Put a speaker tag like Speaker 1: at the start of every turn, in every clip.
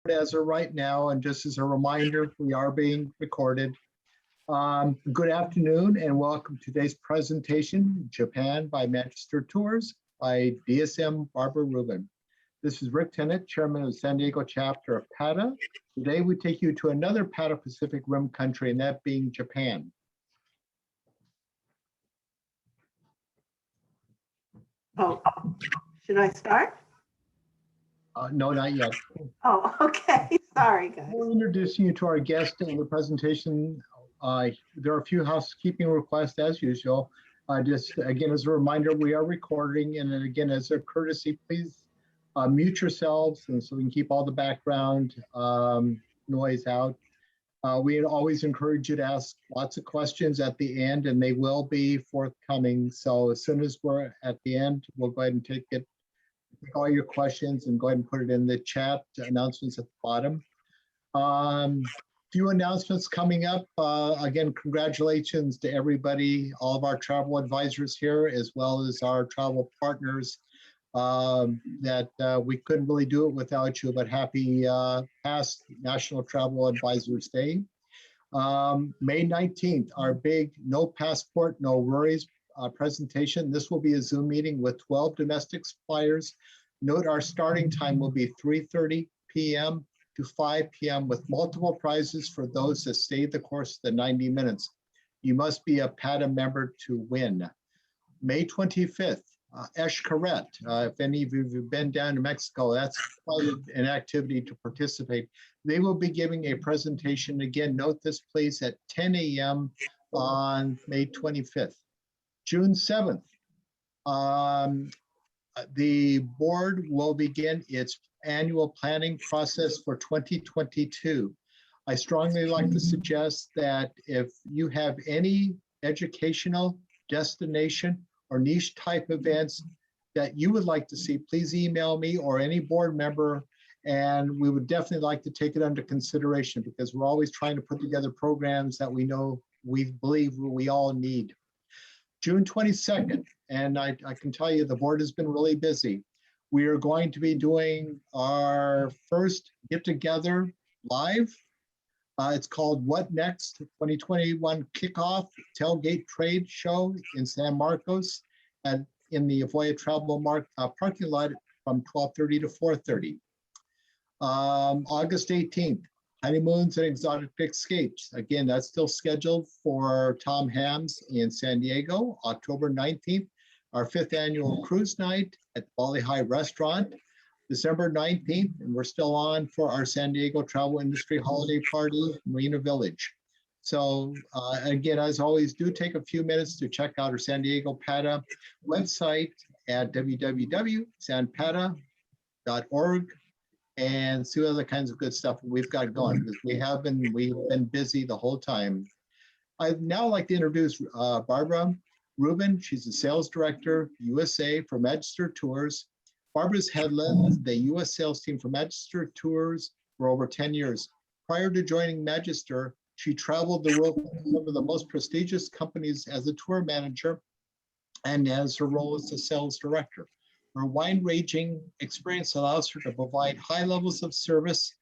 Speaker 1: as of right now, and just as a reminder, we are being recorded. Good afternoon and welcome to today's presentation, Japan by Magister Tours by DSM Barbara Rubin. This is Rick Tennant, Chairman of the San Diego chapter of PATA. Today we take you to another PATA Pacific Rim country, and that being Japan.
Speaker 2: Oh, should I start?
Speaker 1: No, not yet.
Speaker 2: Oh, okay. Sorry, guys.
Speaker 1: We're introducing you to our guest in the presentation. There are a few housekeeping requests as usual. Just again, as a reminder, we are recording, and then again, as a courtesy, please mute yourselves, and so we can keep all the background noise out. We always encourage you to ask lots of questions at the end, and they will be forthcoming. So as soon as we're at the end, we'll go ahead and take all your questions and go ahead and put it in the chat announcements at the bottom. Few announcements coming up. Again, congratulations to everybody, all of our travel advisors here, as well as our travel partners that we couldn't really do it without you, but happy past National Travel Advisors Day. May 19th, our big no passport, no worries presentation. This will be a Zoom meeting with 12 domestic suppliers. Note our starting time will be 3:30 p.m. to 5 p.m. with multiple prizes for those that stay the course of the 90 minutes. You must be a PATA member to win. May 25th, Xcaret. If any of you have been down to Mexico, that's quite an activity to participate. They will be giving a presentation. Again, note this please at 10 a.m. on May 25th. June 7th, the board will begin its annual planning process for 2022. I strongly like to suggest that if you have any educational destination or niche type events that you would like to see, please email me or any board member, and we would definitely like to take it under consideration because we're always trying to put together programs that we believe we all need. June 22nd, and I can tell you the board has been really busy. We are going to be doing our first get-together live. It's called What Next 2021 Kickoff Tailgate Trade Show in San Marcos and in the Voyage Travel parking lot from 12:30 to 4:30. August 18th, Honeymoons and Exotic Escapes. Again, that's still scheduled for Tom Hams in San Diego. October 19th, our 5th annual cruise night at Bali High Restaurant. December 19th, and we're still on for our San Diego Travel Industry Holiday Party, Marina Village. So again, as always, do take a few minutes to check out our San Diego PATA website at www.sanpata.org and see other kinds of good stuff we've got going. We've been busy the whole time. I'd now like to introduce Barbara Rubin. She's the Sales Director, USA for Magister Tours. Barbara's had led the U.S. sales team for Magister Tours for over 10 years. Prior to joining Magister, she traveled the world with some of the most prestigious companies as a tour manager and as her role as a sales director. Her wide-ranging experience allows her to provide high levels of service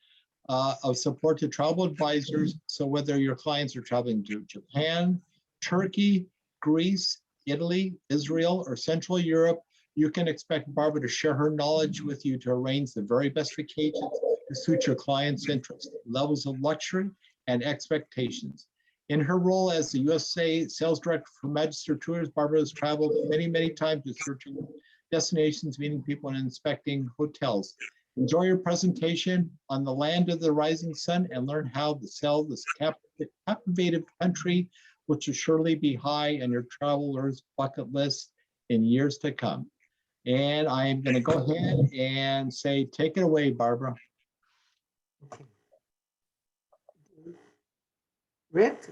Speaker 1: of support to travel advisors. So whether your clients are traveling to Japan, Turkey, Greece, Italy, Israel, or Central Europe, you can expect Barbara to share her knowledge with you to arrange the very best vacations to suit your client's interests, levels of luxury, and expectations. In her role as the USA Sales Director for Magister Tours, Barbara has traveled many, many times researching destinations, meeting people, and inspecting hotels. Enjoy your presentation on the land of the rising sun and learn how to sell this captivating country, which will surely be high on your traveler's bucket list in years to come. And I'm going to go ahead and say, take it away, Barbara.
Speaker 2: Rick,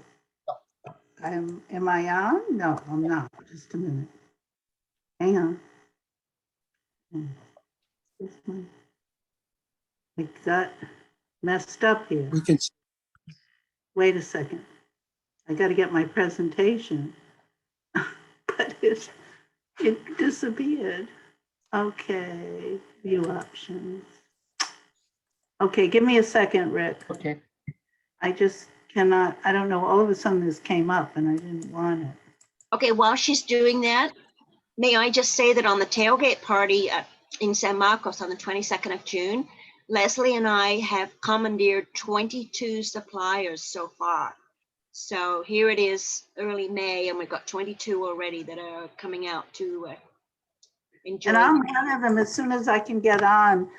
Speaker 2: am I on? No, I'm not. Just a minute. Hang on. I got messed up here.
Speaker 3: We can.
Speaker 2: Wait a second. I got to get my presentation. But it disappeared. Okay, view options. Okay, give me a second, Rick.
Speaker 1: Okay.
Speaker 2: I just cannot, I don't know, all of a sudden this came up and I didn't want it.
Speaker 3: Okay, while she's doing that, may I just say that on the tailgate party in San Marcos on the 22nd of June, Leslie and I have commandeered 22 suppliers so far. So here it is early May, and we've got 22 already that are coming out to enjoy.
Speaker 2: And I'm one of them as soon as I can get on.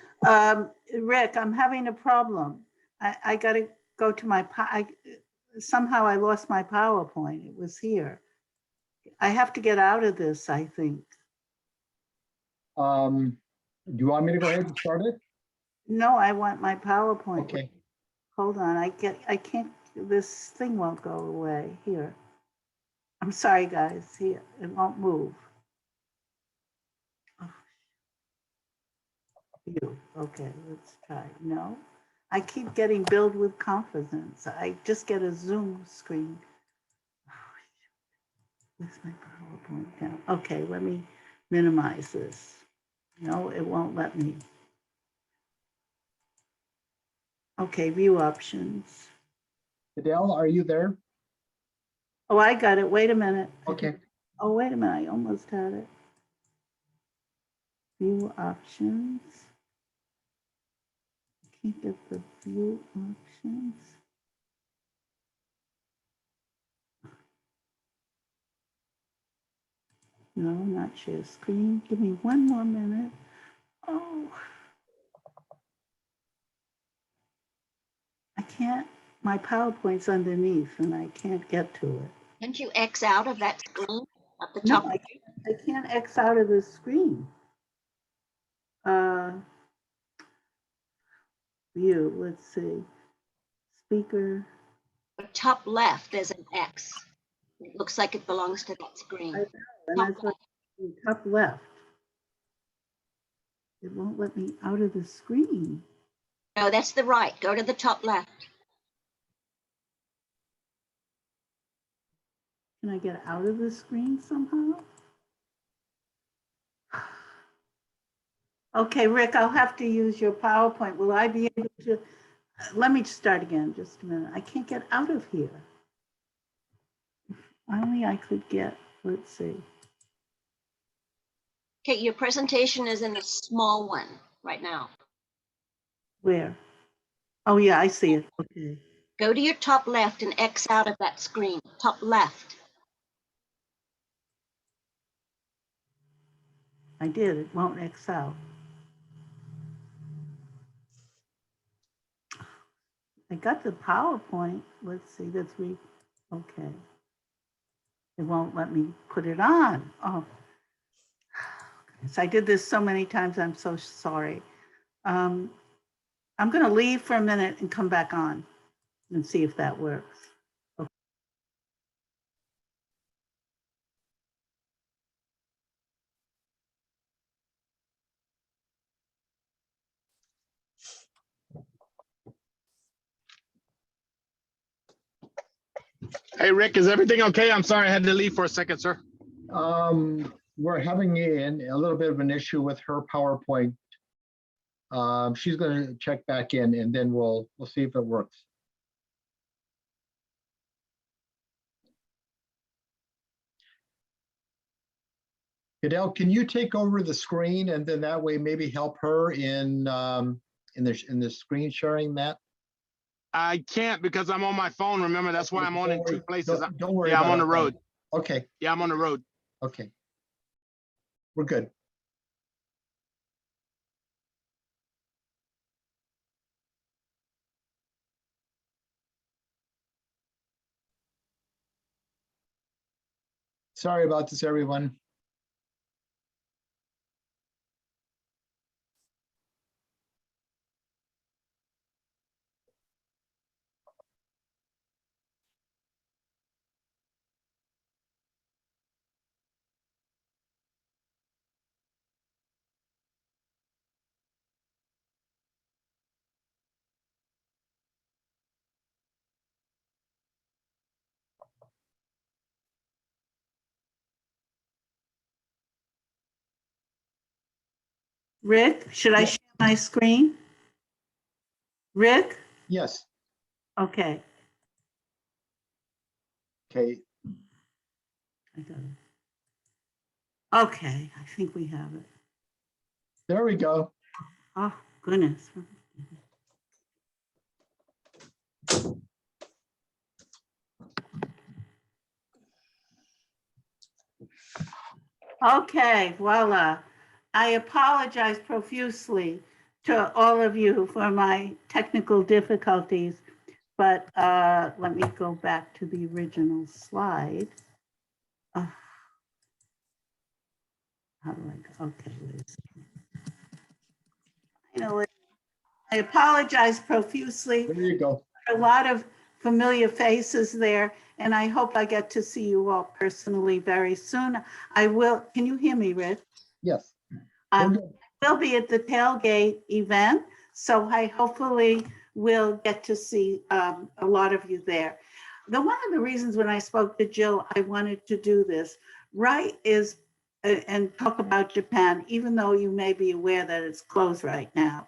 Speaker 2: Rick, I'm having a problem. I got to go to my, somehow I lost my PowerPoint. It was here. I have to get out of this, I think.
Speaker 1: Do you want me to go ahead and start it?
Speaker 2: No, I want my PowerPoint.
Speaker 1: Okay.
Speaker 2: Hold on, I can't, this thing won't go away. Here. I'm sorry, guys. Here, it won't move. You, okay, let's try. No, I keep getting billed with confidence. I just get a Zoom screen. Where's my PowerPoint down? Okay, let me minimize this. No, it won't let me. Okay, view options.
Speaker 1: Adele, are you there?
Speaker 2: Oh, I got it. Wait a minute.
Speaker 1: Okay.
Speaker 2: Oh, wait a minute. I almost had it. View options. Can't get the view options. No, not share screen. Give me one more minute. Oh. I can't, my PowerPoint's underneath and I can't get to it.
Speaker 3: Can't you X out of that screen at the
Speaker 2: No,
Speaker 3: top?
Speaker 2: I can't X out of the screen. View, let's see. Speaker.
Speaker 3: The top left, there's an X. It looks like it belongs to that screen.
Speaker 2: I know, and that's what, top left. It won't let me out of the screen.
Speaker 3: No, that's the right. Go to the top left.
Speaker 2: Can I get out of the screen somehow? Okay, Rick, I'll have to use your PowerPoint. Will I be able to? Let me start again, just a minute. I can't get out of here. If only I could get, let's see.
Speaker 3: Okay, your presentation is in a small one right now.
Speaker 2: Where? Oh, yeah, I see it. Okay.
Speaker 3: Go to your top left and X out of that screen. Top left.
Speaker 2: I did. It won't X out. I got the PowerPoint. Let's see. Okay. It won't let me put it on. Oh. So I did this so many times. I'm so sorry. I'm going to leave for a minute and come back on and see if that works. Okay.
Speaker 4: Hey, Rick, is everything okay? I'm sorry I had to leave for a second, sir.
Speaker 1: We're having a little bit of an issue with her PowerPoint. She's going to check back in and then we'll see if it works. Adele, can you take over the screen and then that way maybe help her in the screen sharing, Matt?
Speaker 4: I can't because I'm on my phone. Remember, that's why I'm on in two places.
Speaker 1: Don't worry.
Speaker 4: Yeah, I'm
Speaker 1: about
Speaker 4: on the
Speaker 1: it.
Speaker 4: road.
Speaker 1: Okay.
Speaker 4: Yeah, I'm on the road.
Speaker 1: Okay. We're good. Sorry about this, everyone.
Speaker 2: Rick, should I share my screen? Rick?
Speaker 1: Yes.
Speaker 2: Okay.
Speaker 1: Okay.
Speaker 2: I got it. Okay, I think we have it.
Speaker 1: There we go.
Speaker 2: Oh, goodness. Okay, voila. I apologize profusely to all of you for my technical difficulties, but let me go back to the original slide. How do I go? Okay, wait a second. You know, I apologize profusely.
Speaker 1: There you go.
Speaker 2: A lot of familiar faces there, and I hope I get to see you all personally very soon. I will. Can you hear me, Rich?
Speaker 1: Yes.
Speaker 2: I
Speaker 1: We're good.
Speaker 2: will be at the tailgate event, so I hopefully will get to see a lot of you there. One of the reasons when I spoke to Jill, I wanted to do this, right, is and talk about Japan, even though you may be aware that it's closed right now.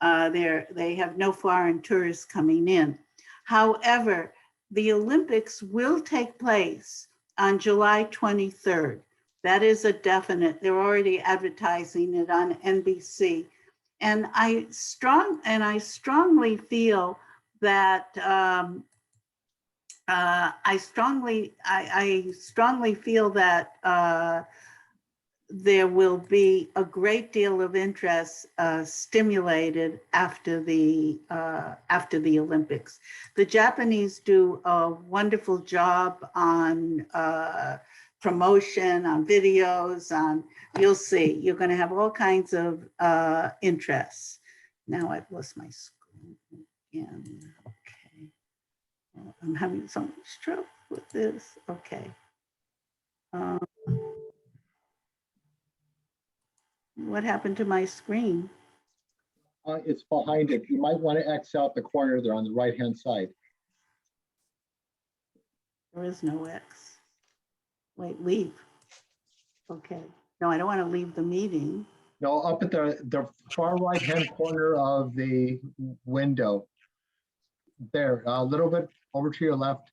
Speaker 2: They have no foreign tourists coming in. However, the Olympics will take place on July 23rd. That is a definite. They're already advertising it on NBC. And I strongly feel that I strongly feel that there will be a great deal of interest stimulated after the Olympics. The Japanese do a wonderful job on promotion, on videos, on, you'll see, you're going to have all kinds of interests. Now I've lost my screen again. Okay. I'm having so much trouble with this. Okay. What happened to my screen?
Speaker 1: It's behind it. You might want to X out the corner there on the right-hand side.
Speaker 2: There is no X. Wait, leave. Okay. No, I don't want to leave the meeting.
Speaker 1: No, up at the far right-hand corner of the window. There, a little bit over to your left.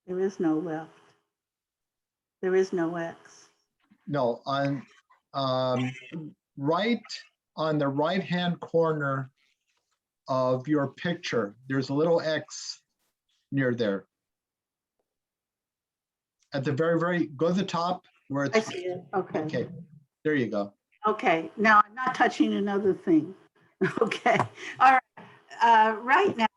Speaker 2: There is no left. There is no X.
Speaker 1: No, on right on the right-hand corner of your picture, there's a little X near there. At the very, go to the top where
Speaker 2: I
Speaker 1: it's,
Speaker 2: see it. Okay.
Speaker 1: okay, there you go.
Speaker 2: Okay. Now I'm not touching another thing. Okay. All right. Right now,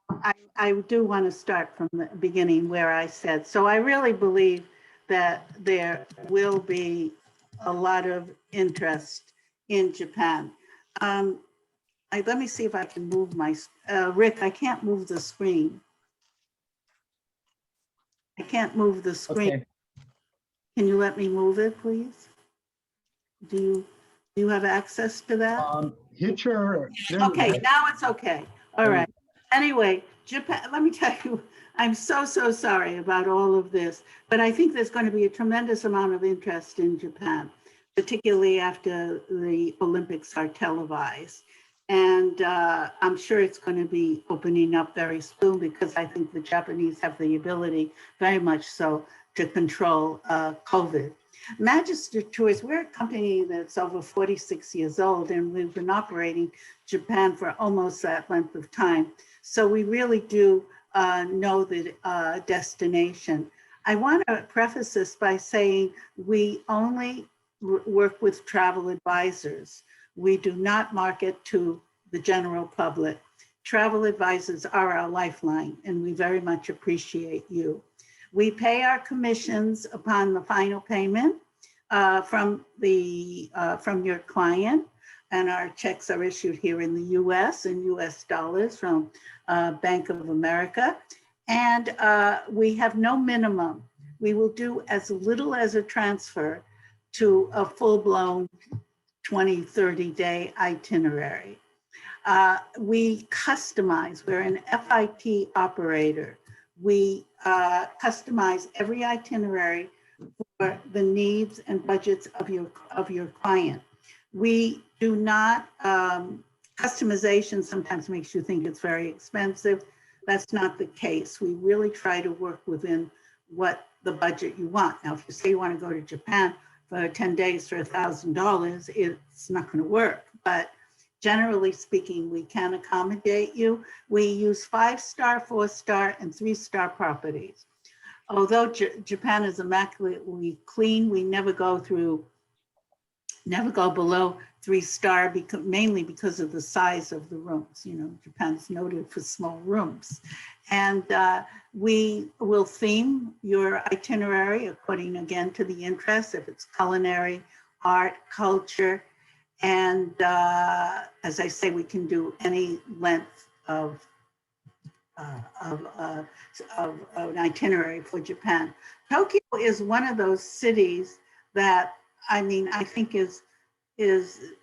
Speaker 2: I do want to start from the beginning where I said, so I really believe that there will be a lot of interest in Japan. Let me see if I can move my, Rick, I can't move the screen. I can't move the screen.
Speaker 1: Okay.
Speaker 2: Can you let me move it, please? Do you have access to that?
Speaker 1: Hit your,
Speaker 2: Okay, now it's okay. All right. Anyway, Japan, let me tell you, I'm so sorry about all of this, but I think there's going to be a tremendous amount of interest in Japan, particularly after the Olympics are televised. And I'm sure it's going to be opening up very soon because I think the Japanese have the ability, very much so, to control COVID. Magister Tours, we're a company that's over 46 years old, and we've been operating Japan for almost that length of time. So we really do know the destination. I want to preface this by saying we only work with travel advisors. We do not market to the general public. Travel advisors are our lifeline, and we very much appreciate you. We pay our commissions upon the final payment from your client, and our checks are issued here in the US in US dollars from Bank of America. And we have no minimum. We will do as little as a transfer to a full-blown 20, 30-day itinerary. We customize, we're an FIT operator. We customize every itinerary for the needs and budgets of your client. We do not customization sometimes makes you think it's very expensive. That's not the case. We really try to work within what the budget you want. Now, if you say you want to go to Japan for 10 days for $1,000, it's not going to work. But generally speaking, we can accommodate you. We use 5-star, 4-star, and 3-star properties. Although Japan is immaculately clean, we never go below 3-star, mainly because of the size of the rooms. You know, Japan's noted for small rooms. And we will theme your itinerary according, again, to the interest, if it's culinary, art, culture. And as I say, we can do any length of an itinerary for Japan. Tokyo is one of those cities that, I mean, I think is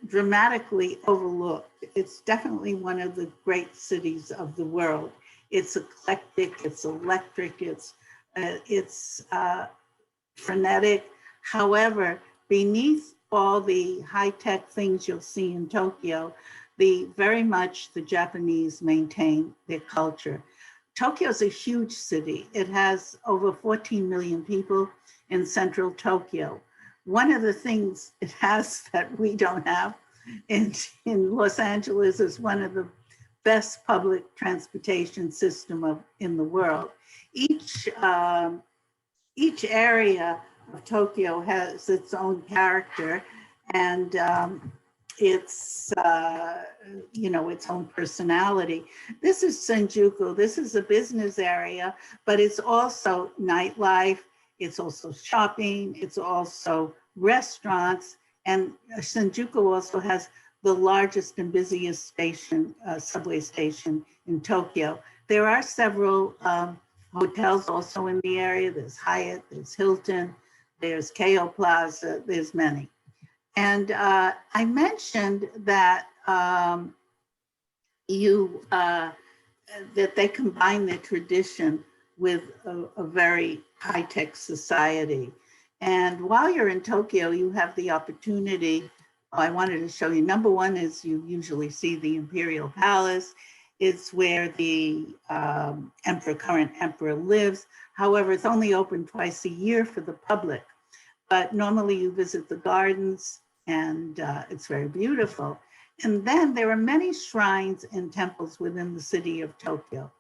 Speaker 2: dramatically overlooked. It's definitely one of the great cities of the world. It's eclectic, it's electric, it's frenetic. However, beneath all the high-tech things you'll see in Tokyo, very much the Japanese maintain their culture. Tokyo is a huge city. It has over 14 million people in central Tokyo. One of the things it has that we don't have in Los Angeles is one of the best public transportation system in the world. Each area of Tokyo has its own character and its own personality. This is Shinjuku. This is a business area, but it's also nightlife. It's also shopping. It's also restaurants. And Shinjuku also has the largest and busiest subway station in Tokyo. There are several hotels also in the area. There's Hyatt, there's Hilton, there's Keio Plaza, there's many. And I mentioned that that they combine their tradition with a very high-tech society. And while you're in Tokyo, you have the opportunity, I wanted to show you, number one is you usually see the Imperial Palace. It's where the current emperor lives. However, it's only open twice a year for the public. But normally you visit the gardens and it's very beautiful. And then there are many shrines and temples within the city of Tokyo.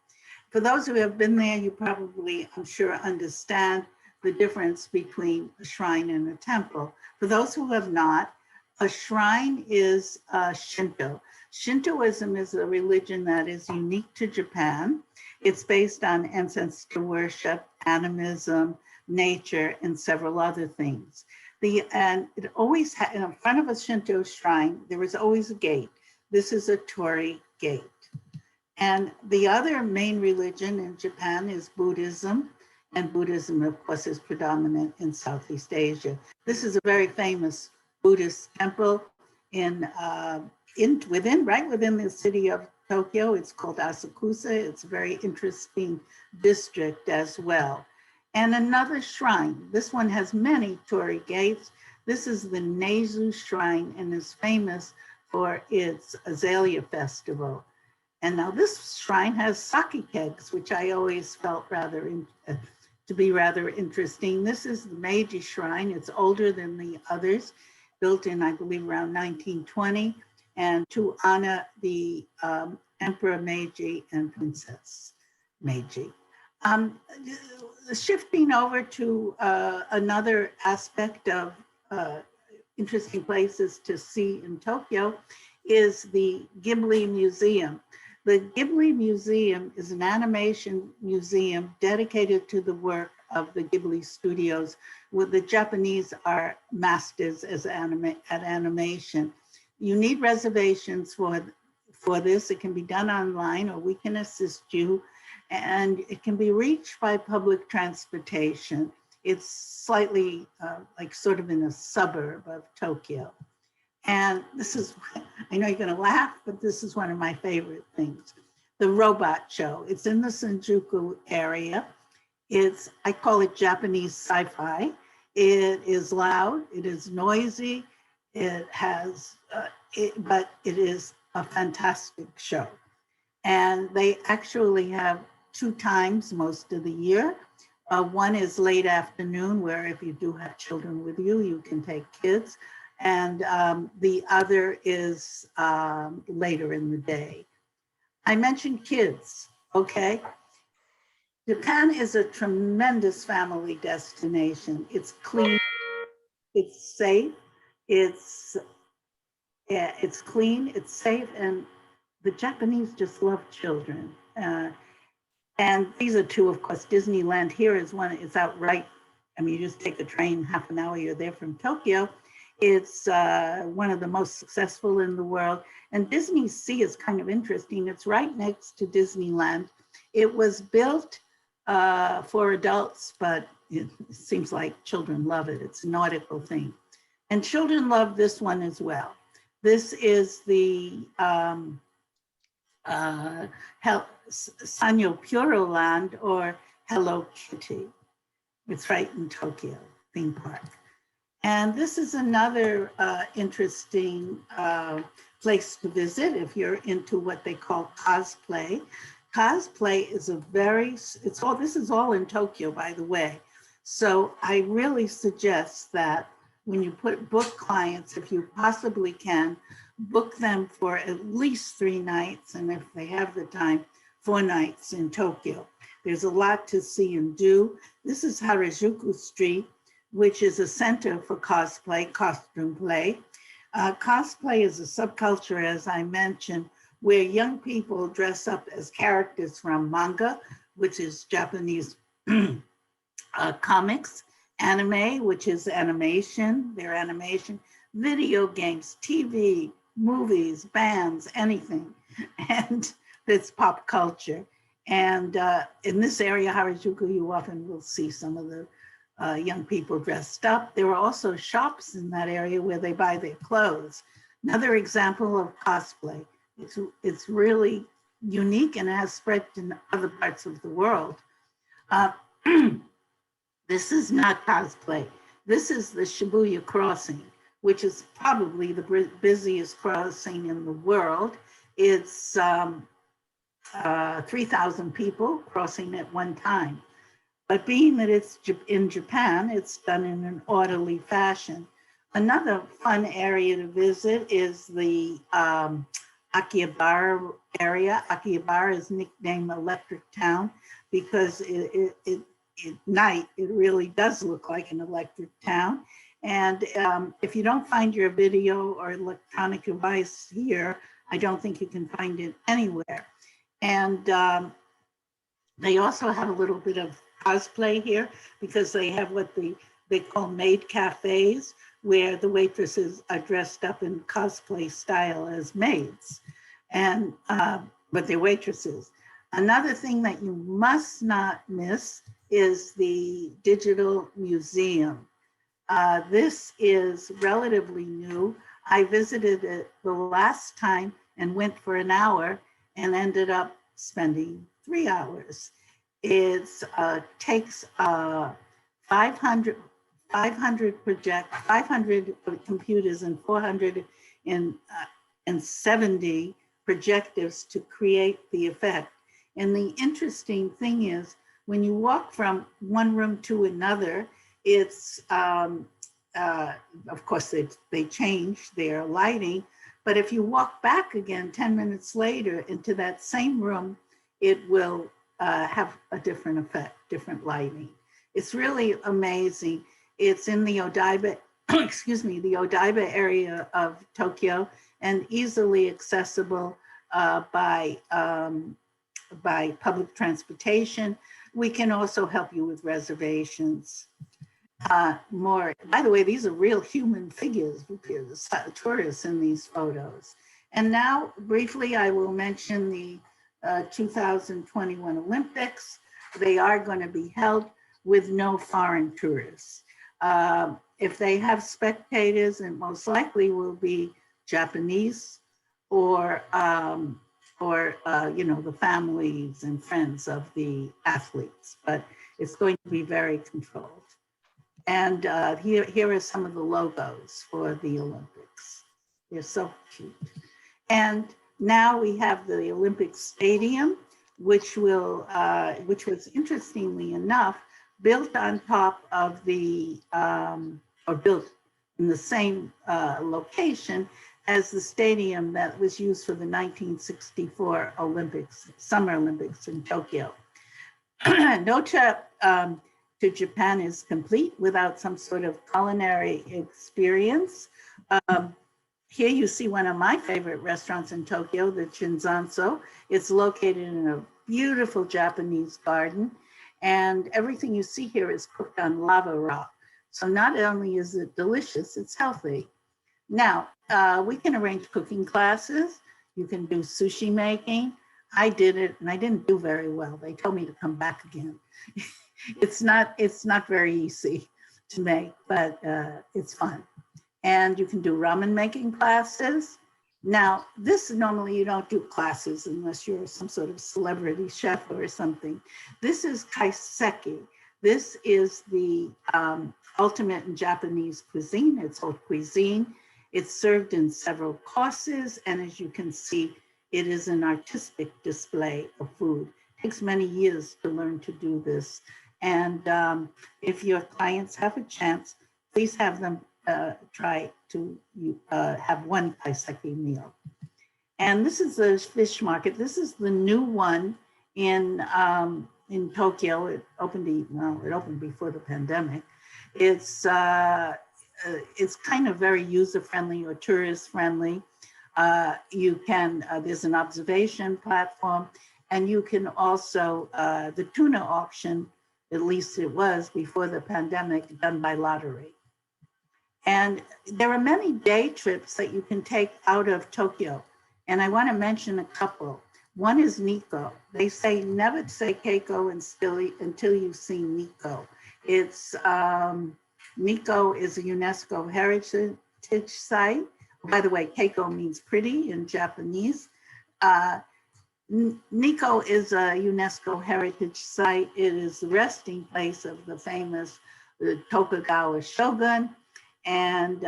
Speaker 2: For those who have been there, you probably, I'm sure, understand the difference between a shrine and a temple. For those who have not, a shrine is Shinto. Shintoism is a religion that is unique to Japan. It's based on ancestor worship, animism, nature, and several other things. And it always in front of a Shinto shrine, there is always a gate. This is a torii gate. And the other main religion in Japan is Buddhism. And Buddhism, of course, is predominant in Southeast Asia. This is a very famous Buddhist temple right within the city of Tokyo. It's called Asakusa. It's a very interesting district as well. And another shrine. This one has many torii gates. This is the Nijo Shrine and is famous for its Azalea Festival. And now this shrine has sake kegs, which I always felt to be rather interesting. This is the Meiji Shrine. It's older than the others, built in, I believe, around 1920, and to honor the Emperor Meiji and Princess Meiji. Shifting over to another aspect of interesting places to see in Tokyo is the Ghibli Museum. The Ghibli Museum is an animation museum dedicated to the work of the Ghibli studios, where the Japanese are masters at animation. You need reservations for this. It can be done online, or we can assist you, and it can be reached by public transportation. It's slightly like sort of in a suburb of Tokyo. And this is, I know you're gonna laugh, but this is one of my favorite things. The robot show. It's in the Shinjuku area. I call it Japanese sci-fi. It is loud, it is noisy, it has, but it is a fantastic show. And they actually have 2 times most of the year. One is late afternoon, where if you do have children with you, you can take kids. And the other is later in the day. I mentioned kids, okay? Japan is a tremendous family destination. It's clean, it's safe, it's clean, it's safe, and the Japanese just love children. And these are 2, of course. Disneyland here is one, it's out right. I mean, you just take a train, half an hour, you're there from Tokyo. It's one of the most successful in the world. And Disney Sea is kind of interesting. It's right next to Disneyland. It was built for adults, but it seems like children love it. It's a nautical thing. And children love this one as well. This is the Sanyo Puro Land, or Hello Kitty. It's right in Tokyo theme park. And this is another interesting place to visit if you're into what they call cosplay. Cosplay is this is all in Tokyo, by the way. So I really suggest that when you book clients, if you possibly can, book them for at least 3 nights, and if they have the time, 4 nights in Tokyo. There's a lot to see and do. This is Harajuku Street, which is a center for cosplay, costume play. Cosplay is a subculture, as I mentioned, where young people dress up as characters from manga, which is Japanese comics, anime, which is animation, their animation, video games, TV, movies, bands, anything. And it's pop culture. And in this area, Harajuku, you often will see some of the young people dressed up. There are also shops in that area where they buy their clothes. Another example of cosplay. It's really unique and has spread in other parts of the world. This is not cosplay. This is the Shibuya Crossing, which is probably the busiest crossing in the world. It's 3,000 people crossing at one time. But being that it's in Japan, it's done in an orderly fashion. Another fun area to visit is the Akihabara area. Akihabara is nicknamed Electric Town because at night, it really does look like an electric town. And if you don't find your video or electronic device here, I don't think you can find it anywhere. And they also have a little bit of cosplay here because they have what they call maid cafes, where the waitresses are dressed up in cosplay style as maids, and but they're waitresses. Another thing that you must not miss is the digital museum. This is relatively new. I visited it the last time and went for an hour and ended up spending 3 hours. It takes 500 computers and 470 projectors to create the effect. And the interesting thing is, when you walk from one room to another, it's, of course, they change their lighting, but if you walk back again 10 minutes later into that same room, it will have a different effect, different lighting. It's really amazing. It's in the Odaiba, excuse me, the Odaiba area of Tokyo, and easily accessible by public transportation. We can also help you with reservations. By the way, these are real human figures, the tourists in these photos. And now, briefly, I will mention the 2021 Olympics. They are going to be held with no foreign tourists. If they have spectators, it most likely will be Japanese or the families and friends of the athletes, but it's going to be very controlled. And here are some of the logos for the Olympics. They're so cute. And Now we have the Olympic Stadium, which was interestingly enough, built on top of the, or built in the same location as the stadium that was used for the 1964 Olympics, Summer Olympics in Tokyo. No trip to Japan is complete without some sort of culinary experience. Here you see one of my favorite restaurants in Tokyo, the Shinzanso. It's located in a beautiful Japanese garden, and everything you see here is cooked on lava rock. So not only is it delicious, it's healthy. Now, we can arrange cooking classes. You can do sushi making. I did it and I didn't do very well. They told me to come back again. It's not very easy to make, but it's fun. And you can do ramen making classes. Now, this normally you don't do classes unless you're some sort of celebrity chef or something. This is kaiseki. This is the ultimate in Japanese cuisine. It's haute cuisine. It's served in several courses. And as you can see, it is an artistic display of food. It takes many years to learn to do this. And if your clients have a chance, please have them try to have one kaiseki meal. And this is the fish market. This is the new one in Tokyo. It opened before the pandemic. It's kind of very user-friendly or tourist-friendly. There's an observation platform, and you can also, the tuna auction, at least it was before the pandemic, done by lottery. And there are many day trips that you can take out of Tokyo. And I want to mention a couple. One is Nikko. They say never say Keiko until you've seen Nikko. It's, Nikko is a UNESCO heritage site. By the way, Keiko means pretty in Japanese. Nikko is a UNESCO heritage site. It is the resting place of the famous Tokugawa shogun. And,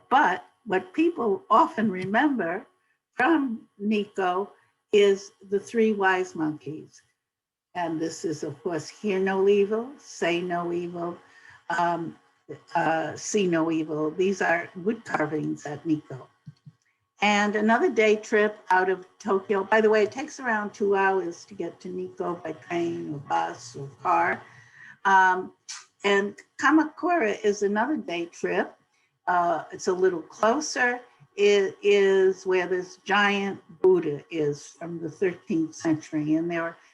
Speaker 2: but what people often remember from Nikko is the three wise monkeys. And this is, of course, hear no evil, say no evil, see no evil. These are wood carvings at Nikko. And another day trip out of Tokyo. By the way, it takes around 2 hours to get to Nikko by train or bus or car. And Kamakura is another day trip. It's a little closer. It is where this giant Buddha is from the 13th century. And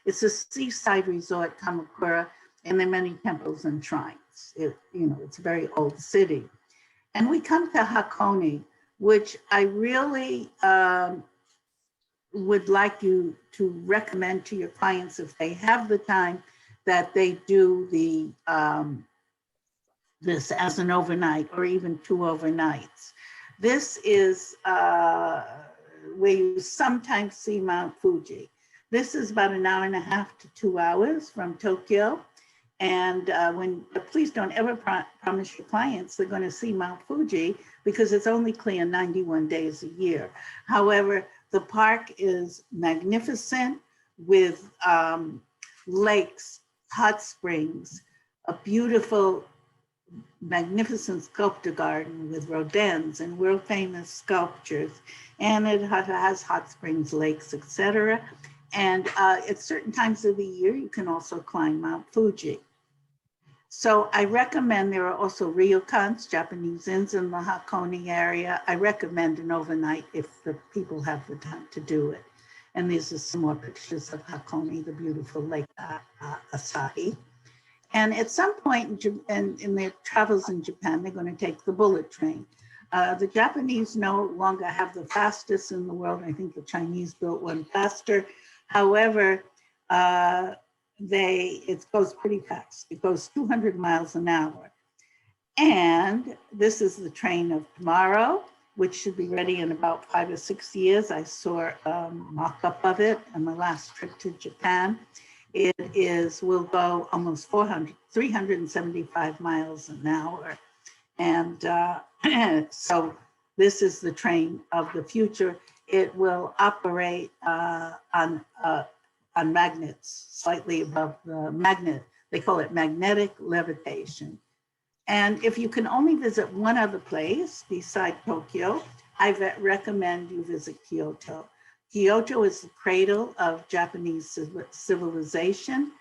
Speaker 2: it's a seaside resort, Kamakura, and there are many temples and shrines. It's a very old city. And we come to Hakone, which I really would like you to recommend to your clients if they have the time, that they do this as an overnight or even 2 overnights. This is where you sometimes see Mount Fuji. This is about 1.5 hours to 2 hours from Tokyo. And please don't ever promise your clients they're going to see Mount Fuji, because it's only clear 91 days a year. However, the park is magnificent with lakes, hot springs, a beautiful, magnificent sculpture garden with rodents and world famous sculptures. And it has hot springs, lakes, etc. And at certain times of the year, you can also climb Mount Fuji. So I recommend, there are also ryokans, Japanese inns in the Hakone area. I recommend an overnight if the people have the time to do it. And these are some more pictures of Hakone, the beautiful Lake Asahi. And at some point in their travels in Japan, they're going to take the bullet train. The Japanese no longer have the fastest in the world. I think the Chinese built one faster. However, it goes pretty fast. It goes 200 miles an hour. And this is the train of tomorrow, which should be ready in about 5 or 6 years. I saw a mock-up of it on my last trip to Japan. Will go almost 375 miles an hour. And so this is the train of the future. it will operate on magnets slightly above the magnet. They call it magnetic levitation. And if you can only visit one other place beside Tokyo, I recommend you visit Kyoto. Kyoto is the cradle of Japanese civilization,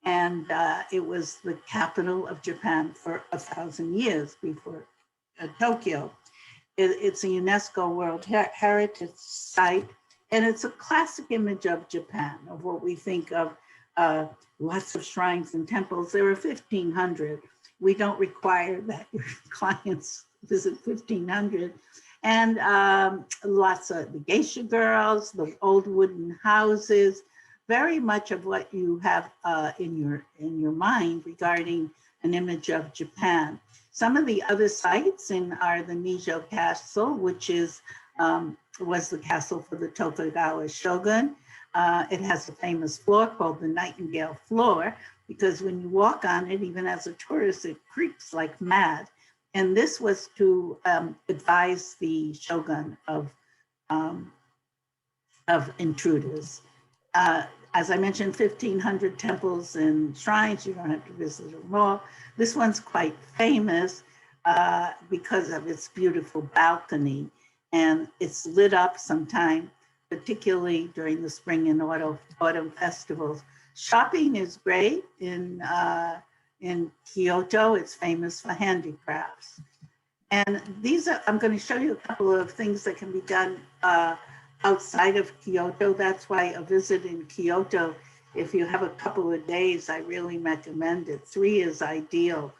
Speaker 2: and it was the capital of Japan for 1,000 years before Tokyo. It's a UNESCO World Heritage Site, and it's a classic image of Japan, of what we think of lots of shrines and temples. There are 1,500. We don't require that your clients visit 1,500. And lots of the geisha girls, the old wooden houses, very much of what you have in your mind regarding an image of Japan. Some of the other sites are the Nijo Castle, which was the castle for the Tokugawa shogun. It has a famous floor called the Nightingale Floor, because when you walk on it, even as a tourist, it creaks like mad. And this was to advise the shogun of intruders. As I mentioned, 1,500 temples and shrines. You don't have to visit them all. This one's quite famous because of its beautiful balcony, and it's lit up sometime, particularly during the spring and autumn festivals. Shopping is great in Kyoto. It's famous for handicrafts. And I'm going to show you a couple of things that can be done outside of Kyoto. That's why a visit in Kyoto, if you have a couple of days, I really recommend it. 3 is ideal,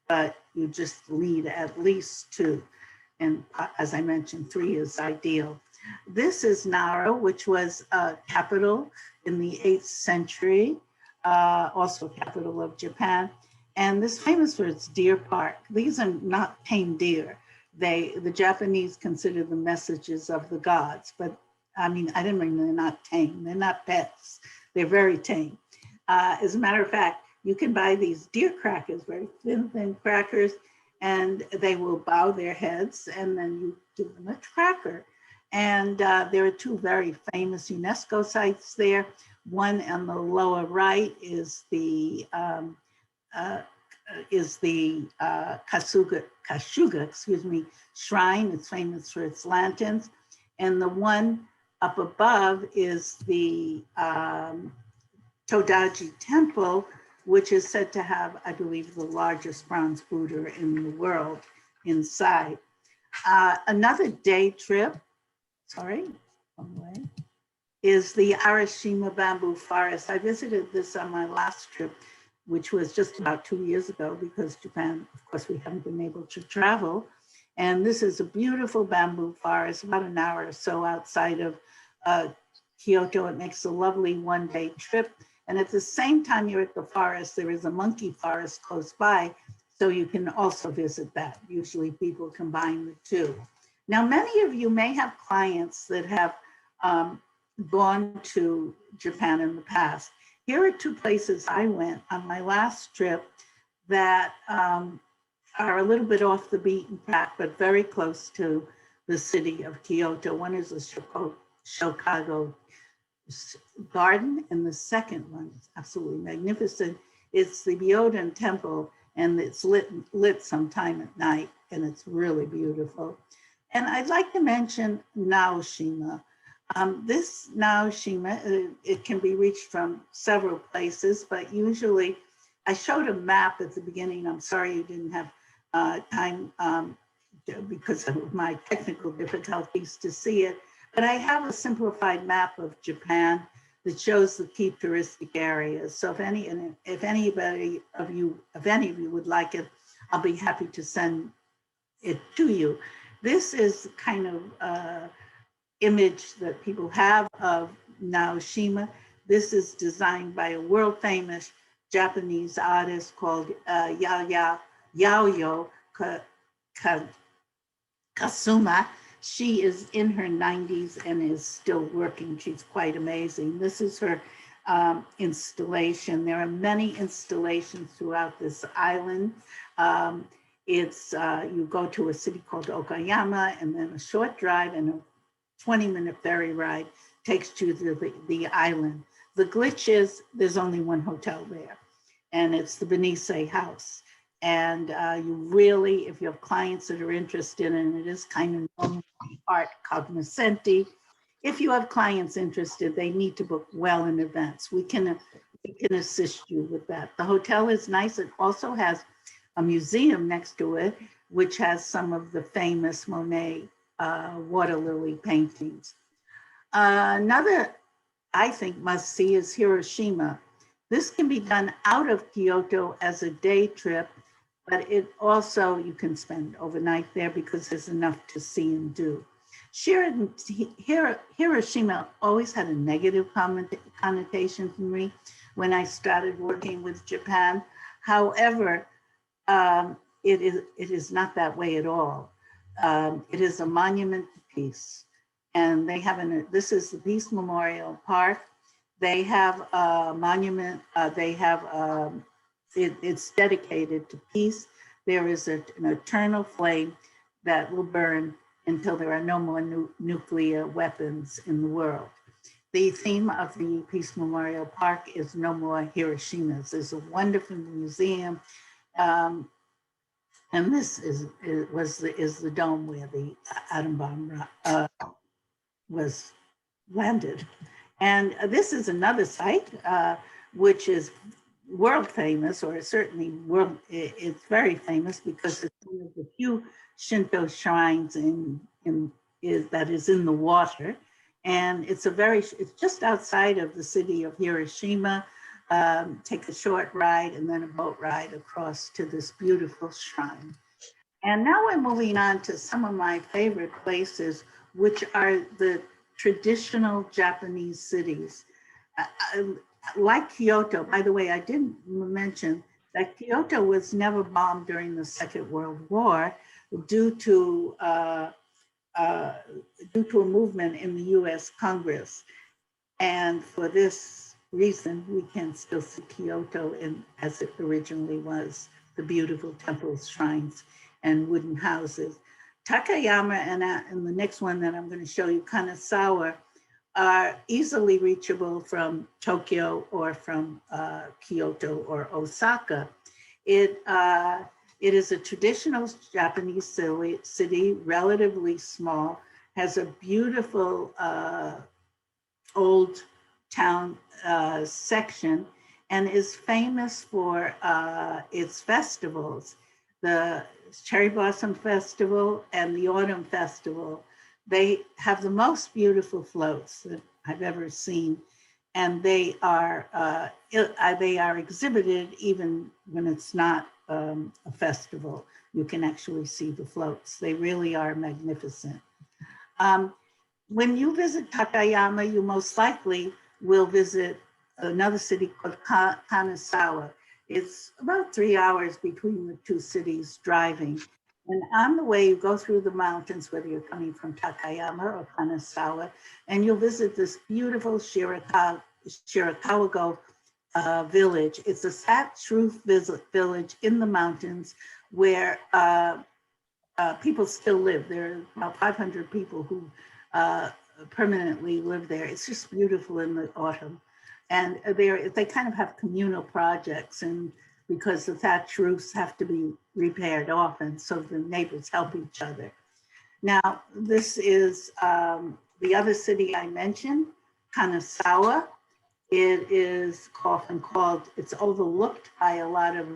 Speaker 2: but you just need at least 2. And as I mentioned, 3 is ideal. This is Nara, which was a capital in the 8th century, also capital of Japan. And this is famous for its deer park. These are not tame deer. The Japanese consider them messages of the gods, but I mean, I didn't mean they're not tame. They're not pets. They're very tame. As a matter of fact, you can buy these deer crackers, very thin crackers, and they will bow their heads, and then you give them a cracker. And there are 2 very famous UNESCO sites there. One on the lower right is the Kashuga Shrine. It's famous for its lanterns. And the one up above is the Todaji Temple, which is said to have, I believe, the largest bronze Buddha in the world inside. Another day trip, is the Arashima bamboo forest. I visited this on my last trip, which was just about 2 years ago, because Japan, of course, we haven't been able to travel. And this is a beautiful bamboo forest, about an hour or so outside of Kyoto. It makes a lovely one-day trip. And at the same time you're at the forest, there is a monkey forest close by, so you can also visit that. Usually people combine the 2. Now, many of you may have clients that have gone to Japan in the past. Here are 2 places I went on my last trip that are a little bit off the beaten path, but very close to the city of Kyoto. One is the Shikoku Garden, and the second one is absolutely magnificent. It's the Yodan Temple, and it's lit sometime at night, and it's really beautiful. And I'd like to mention Naoshima. This Naoshima, it can be reached from several places, but usually I showed a map at the beginning. I'm sorry you didn't have time because of my technical difficulties to see it, but I have a simplified map of Japan that shows the key touristic areas. So if any of you would like it, I'll be happy to send it to you. This is kind of image that people have of Naoshima. This is designed by a world famous Japanese artist called Yayoi Kasuma. She is in her 90s and is still working. She's quite amazing. This is her installation. There are many installations throughout this island. You go to a city called Okayama, and then a short drive and a 20-minute ferry ride takes you to the island. The glitch is there's only one hotel there, and it's the Benice House. And you really, if you have clients that are interested in it, is kind of art cognoscenti. If you have clients interested, they need to book well in advance. We can assist you with that. The hotel is nice. It also has a museum next to it, which has some of the famous Monet water lily paintings. Another, I think, must see is Hiroshima. This can be done out of Kyoto as a day trip, but it also, you can spend overnight there because there's enough to see and do. Hiroshima always had a negative connotation for me when I started working with Japan. However, it is not that way at all. It is a monument to peace. And they have this is the Peace Memorial Park. They have a monument, it's dedicated to peace. There is an eternal flame that will burn until there are no more nuclear weapons in the world. The theme of the Peace Memorial Park is no more Hiroshimas. There's a wonderful museum, and this is the dome where the atom bomb was landed. And this is another site which is world famous, or certainly it's very famous because it's one of the few Shinto shrines that is in the water. And it's just outside of the city of Hiroshima. Take a short ride and then a boat ride across to this beautiful shrine. And now we're moving on to some of my favorite places, which are the traditional Japanese cities. Like Kyoto, by the way, I didn't mention that Kyoto was never bombed during the Second World War due to a movement in the US Congress. And for this reason, we can still see Kyoto as it originally was, the beautiful temples, shrines, and wooden houses. Takayama and the next one that I'm going to show you, Kanasawa, are easily reachable from Tokyo or from Kyoto or Osaka. It is a traditional Japanese city, relatively small, has a beautiful old town section, and is famous for its festivals, the Cherry Blossom Festival and the Autumn Festival. They have the most beautiful floats that I've ever seen, and they are exhibited even when it's not a festival. You can actually see the floats. They really are magnificent. When you visit Takayama, you most likely will visit another city called Kanasawa. It's about 3 hours between the two cities driving. And on the way, you go through the mountains, whether you're coming from Takayama or Kanasawa, and you'll visit this beautiful Shirakawa village. It's a thatched roof village in the mountains where people still live. There are about 500 people who permanently live there. It's just beautiful in the autumn. And they kind of have communal projects, and because the thatched roofs have to be repaired often, so the neighbors help each other. Now, this is the other city I mentioned, Kanasawa. It is often called, it's overlooked by a lot of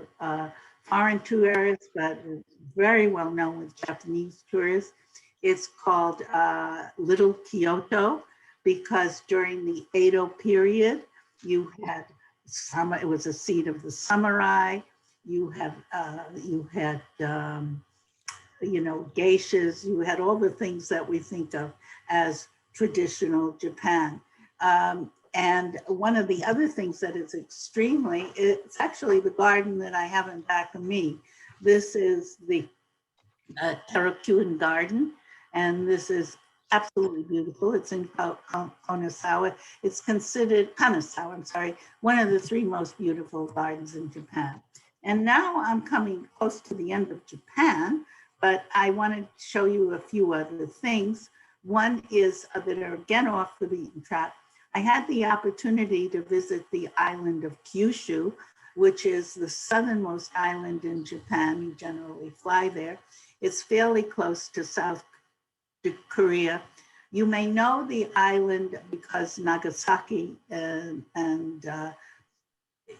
Speaker 2: foreign tourists, but it's very well known with Japanese tourists. It's called Little Kyoto because during the Edo period, you had it was a seat of the samurai. You had geishas. You had all the things that we think of as traditional Japan. And one of the other things that is it's actually the garden that I have in back of me. This is the Tarakuan Garden, and this is absolutely beautiful. It's in Kanasawa. It's considered, Kanasawa, I'm sorry, one of the 3 most beautiful gardens in Japan. And now I'm coming close to the end of Japan, but I want to show you a few other things. One is that are again off the beaten track. I had the opportunity to visit the island of Kyushu, which is the southernmost island in Japan. You generally fly there. It's fairly close to South Korea. You may know the island because Nagasaki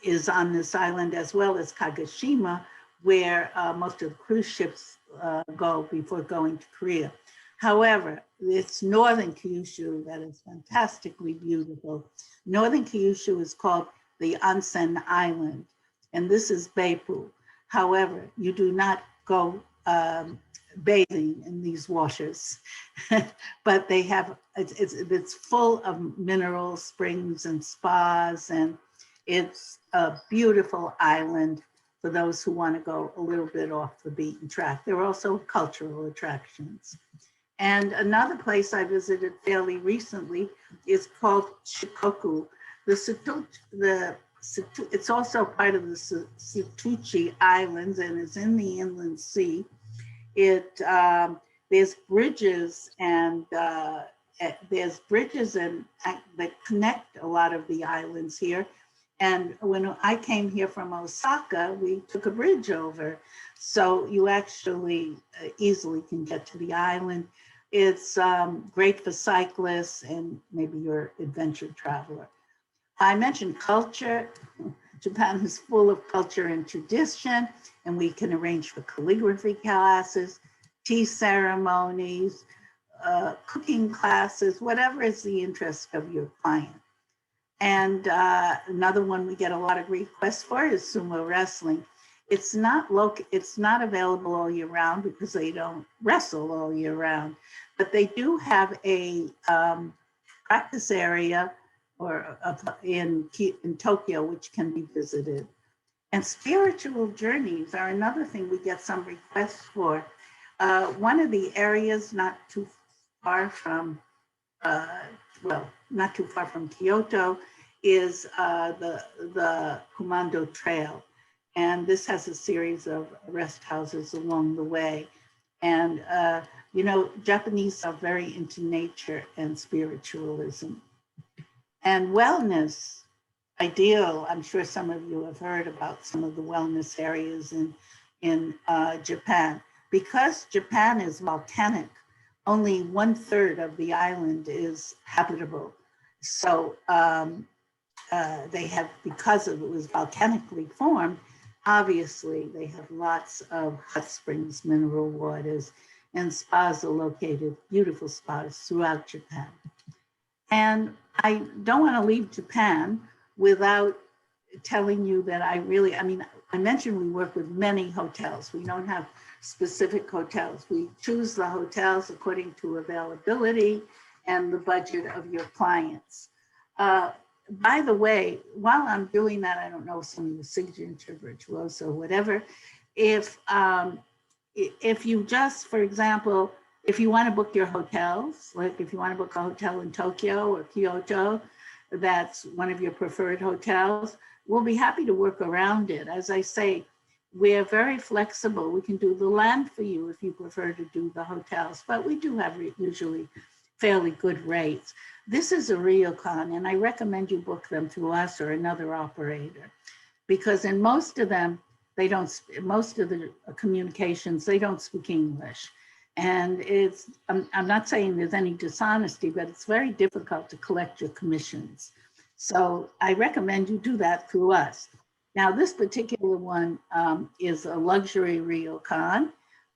Speaker 2: is on this island, as well as Kagoshima, where most of the cruise ships go before going to Korea. However, it's northern Kyushu that is fantastically beautiful. Northern Kyushu is called the Onsen Island, and this is Beipu. However, you do not go bathing in these washers, but they have, it's full of mineral springs and spas, and it's a beautiful island for those who want to go a little bit off the beaten track. There are also cultural attractions. And another place I visited fairly recently is called Shikoku. It's also part of the Setouchi Islands, and it's in the inland sea. There's bridges that connect a lot of the islands here. And when I came here from Osaka, we took a bridge over. So you actually easily can get to the island. It's great for cyclists and maybe you're an adventure traveler. I mentioned culture. Japan is full of culture and tradition, and we can arrange for calligraphy classes, tea ceremonies, cooking classes, whatever is the interest of your client. And another one we get a lot of requests for is sumo wrestling. It's not available all year round because they don't wrestle all year round, but they do have a practice area in Tokyo, which can be visited. And spiritual journeys are another thing we get some requests for. One of the areas not too far from Kyoto is the Commando Trail. And this has a series of rest houses along the way. And, Japanese are very into nature and spiritualism. And wellness, ideal. I'm sure some of you have heard about some of the wellness areas in Japan. Because Japan is volcanic, only 1/3 of the island is habitable. So they have, because it was volcanically formed, obviously they have lots of hot springs, mineral waters, and spas are located, beautiful spas throughout Japan. And I don't want to leave Japan without telling you that I mentioned we work with many hotels. We don't have specific hotels. We choose the hotels according to availability and the budget of your clients. By the way, while I'm doing that, I don't know some of your signature virtuoso or whatever, if you just, for example, if you want to book your hotels, like if you want to book a hotel in Tokyo or Kyoto, that's one of your preferred hotels, we'll be happy to work around it. As I say, we're very flexible. We can do the land for you if you prefer to do the hotels, but we do have usually fairly good rates. This is a ryokan, and I recommend you book them through us or another operator, because in most of them, most of the communications, they don't speak English. And I'm not saying there's any dishonesty, but it's very difficult to collect your commissions. So I recommend you do that through us. Now, this particular one is a luxury ryokan,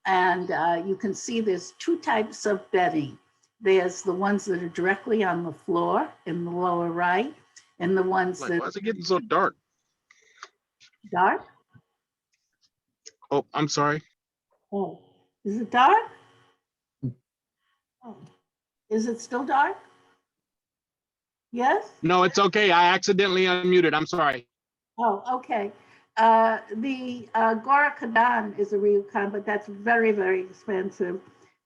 Speaker 2: and you can see there's two types of bedding. There's the ones that are directly on the floor in the lower right, and the ones that—
Speaker 4: Why is it getting so dark?
Speaker 2: Dark?
Speaker 4: Oh, I'm sorry.
Speaker 2: Oh, is it dark? Oh, is it still dark? Yes?
Speaker 4: No, it's okay. I accidentally unmuted. I'm sorry.
Speaker 2: Oh, okay. The Gorakadan is a ryokan, but that's very, very expensive.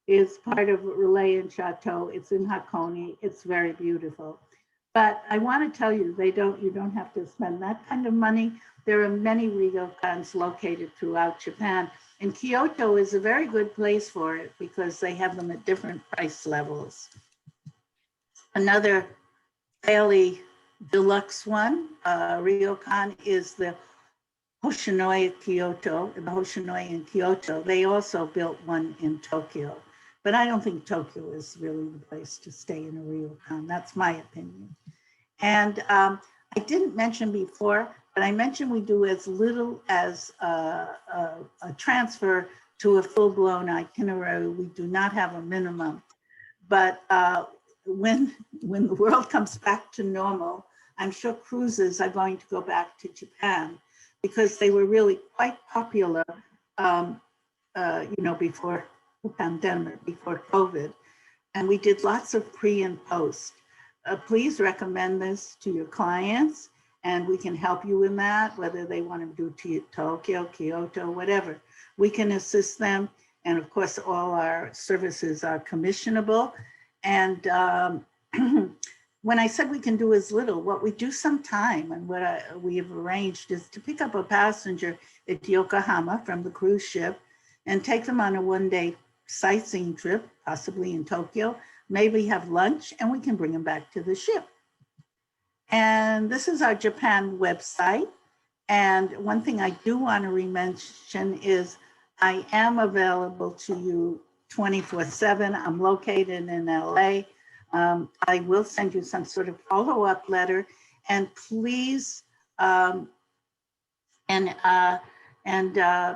Speaker 2: It's part of Relais and Chateau. It's in Hakone. It's very beautiful. But I want to tell you, you don't have to spend that kind of money. There are many ryokans located throughout Japan. And Kyoto is a very good place for it because they have them at different price levels. Another fairly deluxe one, ryokan, is the Hoshinoi Kyoto, the Hoshinoi in Kyoto. They also built one in Tokyo, but I don't think Tokyo is really the place to stay in a ryokan. That's my opinion. And I didn't mention before, but I mentioned we do as little as a transfer to a full-blown itinerary. We do not have a minimum, but when the world comes back to normal, I'm sure cruises are going to go back to Japan because they were really quite popular, before the pandemic, before COVID. And we did lots of pre and post. Please recommend this to your clients and we can help you in that, whether they want to do Tokyo, Kyoto, whatever. We can assist them. And of course, all our services are commissionable. And when I said we can do as little, what we do sometime and what we have arranged is to pick up a passenger at Yokohama from the cruise ship and take them on a one-day sightseeing trip, possibly in Tokyo, maybe have lunch, and we can bring them back to the ship. And this is our Japan website. And one thing I do want to mention is I am available to you 24/7. I'm located in LA. I will send you some sort of follow-up letter, and please,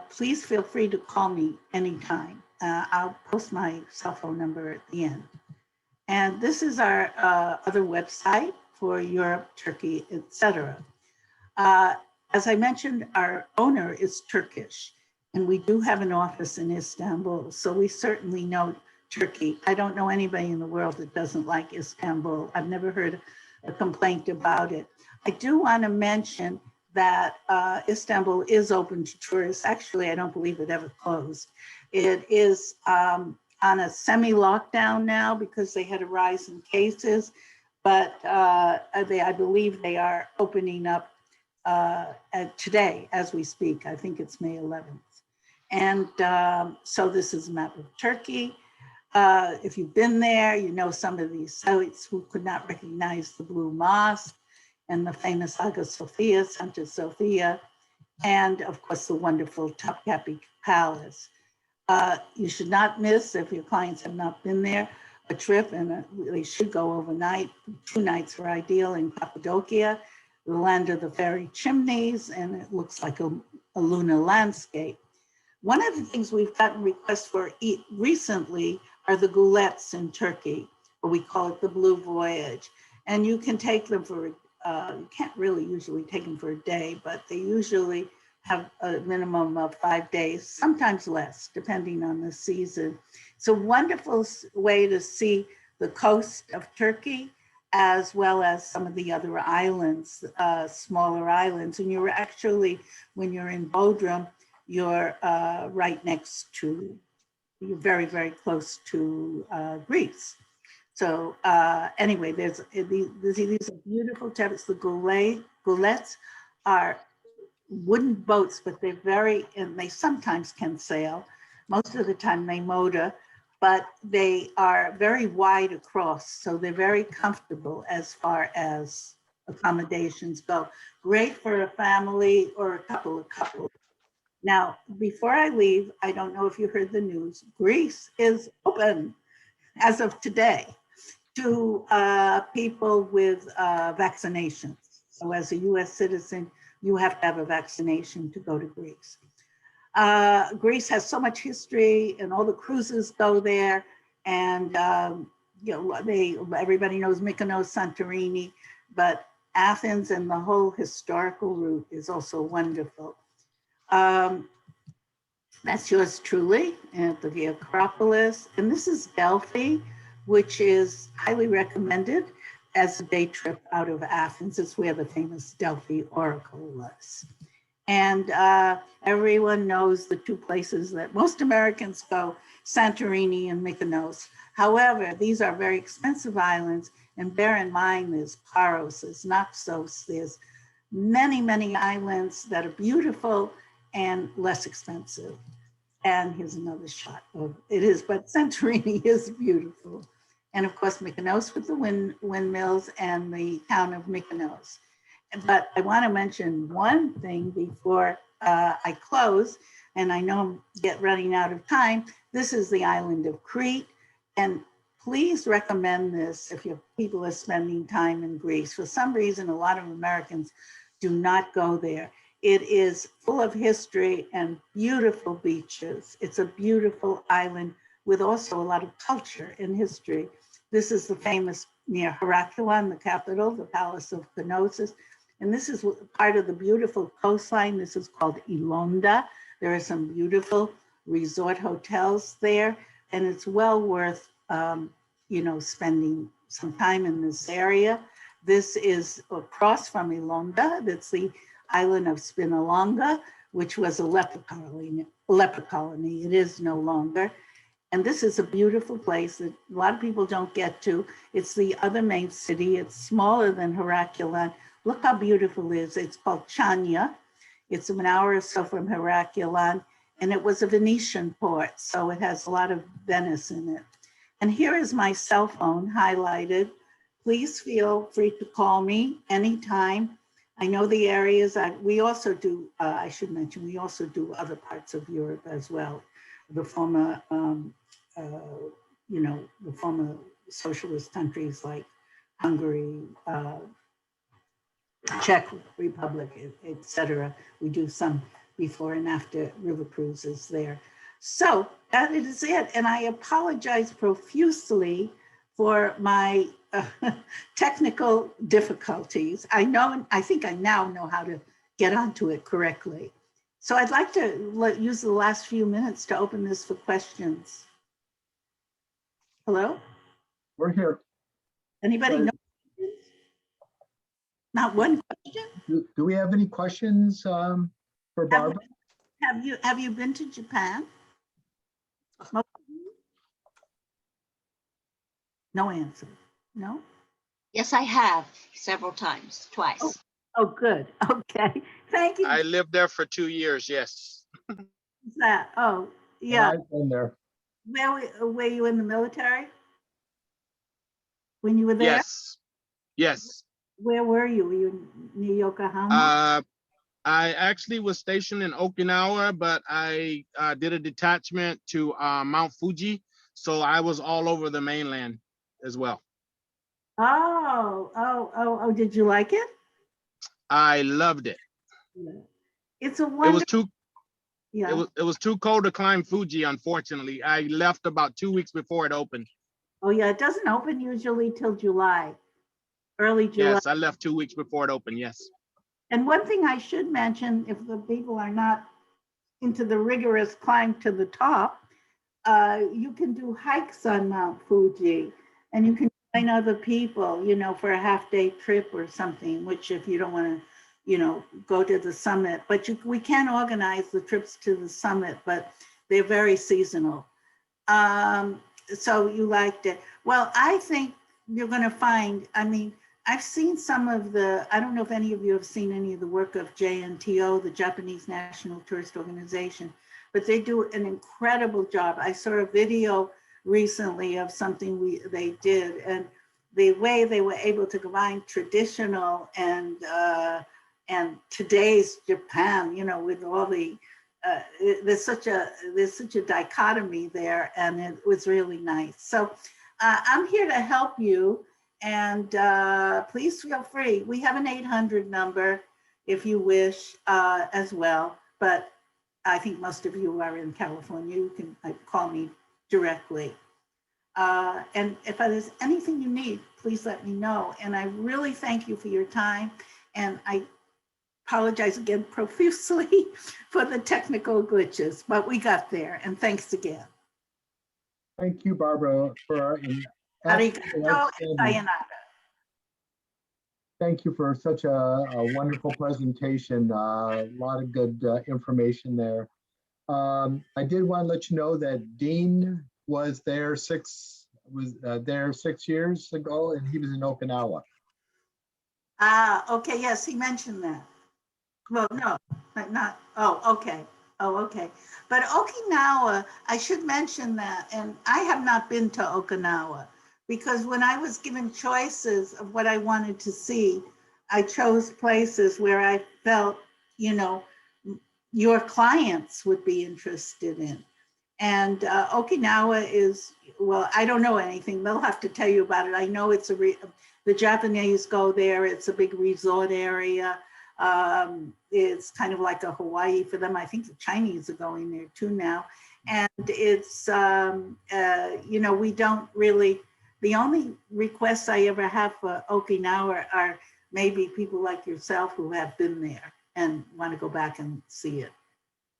Speaker 2: please feel free to call me anytime. I'll post my cell phone number at the end. And this is our other website for Europe, Turkey, etc. As I mentioned, our owner is Turkish, and we do have an office in Istanbul, so we certainly know Turkey. I don't know anybody in the world that doesn't like Istanbul. I've never heard a complaint about it. I do want to mention that Istanbul is open to tourists. Actually, I don't believe it ever closed. It is on a semi-lockdown now because they had a rise in cases, but I believe they are opening up today as we speak. I think it's May 11th. And so this is a map of Turkey. If you've been there, you know some of these sites who could not recognize the Blue Mosque and the famous Hagia Sophia, Santa Sophia, and of course the wonderful Topkapi Palace. You should not miss, if your clients have not been there, a trip, and they should go overnight. 2 nights are ideal in Cappadocia, the land of the fairy chimneys, and it looks like a lunar landscape. One of the things we've gotten requests for recently are the gulets in Turkey, or we call it the Blue Voyage. And you can take them for, you can't really usually take them for a day, but they usually have a minimum of 5 days, sometimes less, depending on the season. It's a wonderful way to see the coast of Turkey, as well as some of the other islands, smaller islands. And you're actually, when you're in Bodrum, you're right next to, you're very, very close to Greece. So anyway, these are beautiful tablets. The gulets are wooden boats, but they're and they sometimes can sail. Most of the time they motor, but they are very wide across. So they're very comfortable as far as accommodations go. Great for a family or a couple of couples. Now, before I leave, I don't know if you heard the news, Greece is open as of today to people with vaccinations. So as a US citizen, you have to have a vaccination to go to Greece. Greece has so much history and all the cruises go there. And everybody knows Mykonos, Santorini, but Athens and the whole historical route is also wonderful. That's yours truly at the Acropolis. And this is Delphi, which is highly recommended as a day trip out of Athens. It's where the famous Delphi Oracle was. And everyone knows the 2 places that most Americans go, Santorini and Mykonos. However, these are very expensive islands, and bear in mind there's Paros, there's Naxos, there's many, many islands that are beautiful and less expensive. And here's another shot of it is, but Santorini is beautiful. And of course, Mykonos with the windmills and the town of Mykonos. But I want to mention one thing before I close, and I know I'm running out of time. This is the island of Crete. And please recommend this if your people are spending time in Greece. For some reason, a lot of Americans do not go there. It is full of history and beautiful beaches. It's a beautiful island with also a lot of culture and history. This is the famous near Harajuku, the capital, the Palace of Kenosis. And this is part of the beautiful coastline. This is called Ilonda. There are some beautiful resort hotels there, and it's well worth spending some time in this area. This is across from Ilonda. That's the island of Spinalonga, which was a leper colony. It is no longer. And this is a beautiful place that a lot of people don't get to. It's the other main city. It's smaller than Heraclion. Look how beautiful it is. It's called Chania. It's an hour or so from Heraclion, and it was a Venetian port, so it has a lot of Venice in it. And here is my cell phone highlighted. Please feel free to call me anytime. I know the areas we also do, I should mention, we also do other parts of Europe as well. The former, the former socialist countries like Hungary, Czech Republic, etc. We do some before and after river cruises there. So that is it. And I apologize profusely for my technical difficulties. I think I now know how to get onto it correctly. So I'd like to use the last few minutes to open this for questions. Hello?
Speaker 1: We're here.
Speaker 2: Anybody
Speaker 1: Sorry.
Speaker 2: know? Not one question?
Speaker 1: Do we have any questions for Barbara?
Speaker 2: Have you been to Japan? No answer. No?
Speaker 3: Yes, I have several times, twice.
Speaker 2: Oh, good. Okay. Thank you.
Speaker 4: I lived there for 2 years, yes.
Speaker 2: That. Oh, yeah.
Speaker 1: I've been there.
Speaker 2: Were you in the military when you were there?
Speaker 4: Yes, yes.
Speaker 2: Where were you? Were you near Yokohama?
Speaker 4: I actually was stationed in Okinawa, but I did a detachment to Mount Fuji. So I was all over the mainland as well.
Speaker 2: Oh, did you like it?
Speaker 4: I loved it.
Speaker 2: Yeah. It's a
Speaker 4: It was
Speaker 2: wonderful.
Speaker 4: it was too cold to climb Fuji, unfortunately. I left about 2 weeks before it opened.
Speaker 2: Oh yeah, it doesn't open usually till July, early July.
Speaker 4: Yes, I left 2 weeks before it opened, yes.
Speaker 2: And one thing I should mention, if the people are not into the rigorous climb to the top, you can do hikes on Mount Fuji, and you can join other people, for a half-day trip or something, which if you don't want to, go to the summit, but we can organize the trips to the summit, but they're very seasonal. So you liked it. Well, I think you're going to find, I've seen some of I don't know if any of you have seen any of the work of JNTO, the Japanese National Tourist Organization, but they do an incredible job. I saw a video recently of something they did, and the way they were able to combine traditional and today's Japan, with all the, there's such a dichotomy there, and it was really nice. So I'm here to help you. And please feel free. We have an 800 number if you wish as well, but I think most of you are in California. You can call me directly. And if there's anything you need, please let me know. And I really thank you for your time. And I apologize again profusely for the technical glitches, but we got there. And thanks again.
Speaker 1: Thank you, Barbara, for
Speaker 2: Arigato and sayonara.
Speaker 1: Thank you for such a wonderful presentation. A lot of good information there. I did want to let you know that Dean was there 6 years ago, and he was in Okinawa.
Speaker 2: Okay, yes, he mentioned that. Well, no, not, oh, okay. Oh, okay. But Okinawa, I should mention that, and I have not been to Okinawa because when I was given choices of what I wanted to see, I chose places where I felt, you know, your clients would be interested in. And Okinawa is, well, I don't know anything. They'll have to tell you about it. I know it's the Japanese go there. It's a big resort area. It's kind of like a Hawaii for them. I think the Chinese are going there too now. And it's, you know, we don't really, the only requests I ever have for Okinawa are maybe people like yourself who have been there and want to go back and see it.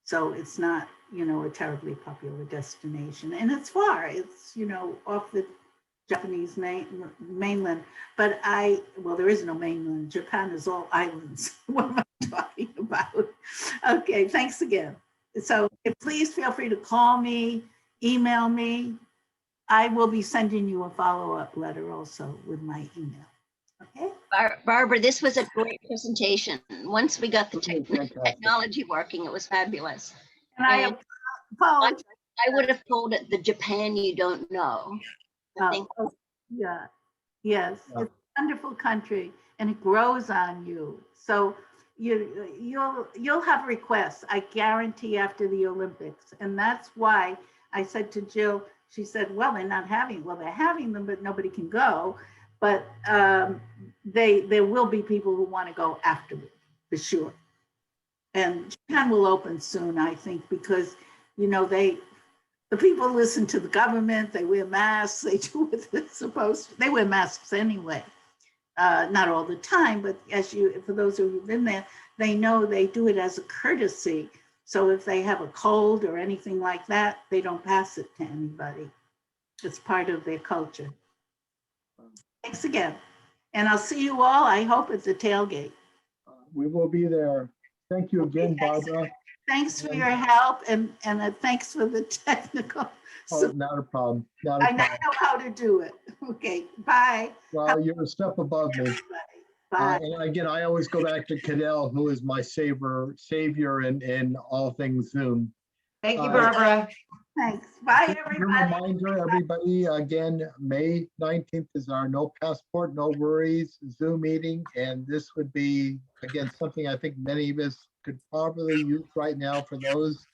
Speaker 2: So it's not, you know, a terribly popular destination. And it's far, it's, you know, off the Japanese mainland, but well, there is no mainland. Japan is all islands. What am I talking about? Okay, thanks again. So please feel free to call me, email me. I will be sending you a follow-up letter also with my email. Okay.
Speaker 3: Barbara, this was a great presentation. Once we got the
Speaker 1: Okay, fantastic.
Speaker 3: technology working, it was fabulous.
Speaker 2: And I
Speaker 3: And
Speaker 2: apologize.
Speaker 3: I would have called it the Japan you don't know. I think
Speaker 2: Yeah, yes,
Speaker 1: Yeah.
Speaker 2: it's a wonderful country and it grows on you. So you'll have requests, I guarantee, after the Olympics. And that's why I said to Jill, she said, well, they're having them, but nobody can go. But there will be people who want to go afterward, for sure. And Japan will open soon, I think, because, you know, the people listen to the government, they wear masks, they do what they're supposed to. They wear masks anyway, not all the time, but for those of you who've been there, they know they do it as a courtesy. So if they have a cold or anything like that, they don't pass it to anybody. It's part of their culture. Thanks again. And I'll see you all, I hope, at the tailgate.
Speaker 1: We will be there. Thank you again, Barbara.
Speaker 2: Thanks for your help and thanks for the technical.
Speaker 1: Oh, not a problem. Not a
Speaker 2: I know
Speaker 1: problem.
Speaker 2: how to do it. Okay, bye.
Speaker 1: Well, you're a step above me.
Speaker 2: Bye.
Speaker 1: And again, I always go back to Cadell, who is my savior in all things Zoom.
Speaker 5: Thank you,
Speaker 1: Uh,
Speaker 5: Barbara.
Speaker 2: Thanks. Bye,
Speaker 1: Just a
Speaker 2: everybody.
Speaker 1: reminder, everybody, again, May 19th is our no passport, no worries Zoom meeting. And this would be, again, something I think many of us could probably use right now for those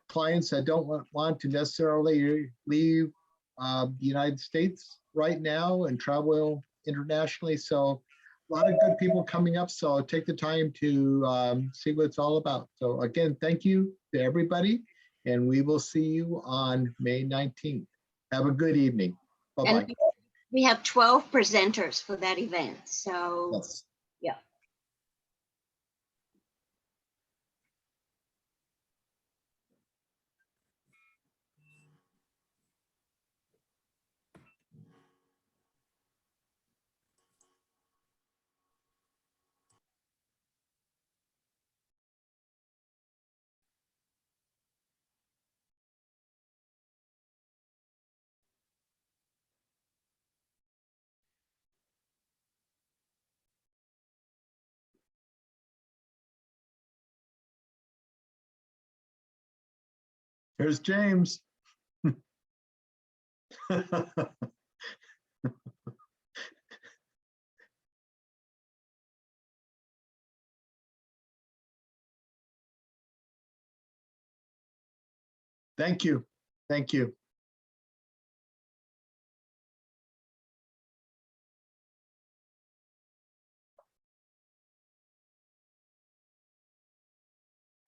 Speaker 1: clients that don't want to necessarily leave the United States right now and travel internationally. So a lot of good people coming up. So take the time to see what it's all about. So again, thank you to everybody. And we will see you on May 19th. Have a good evening. Bye-bye.
Speaker 3: And we have 12 presenters for that event. So
Speaker 1: Yes.
Speaker 3: yeah.
Speaker 1: Here's James. Thank you. Thank you.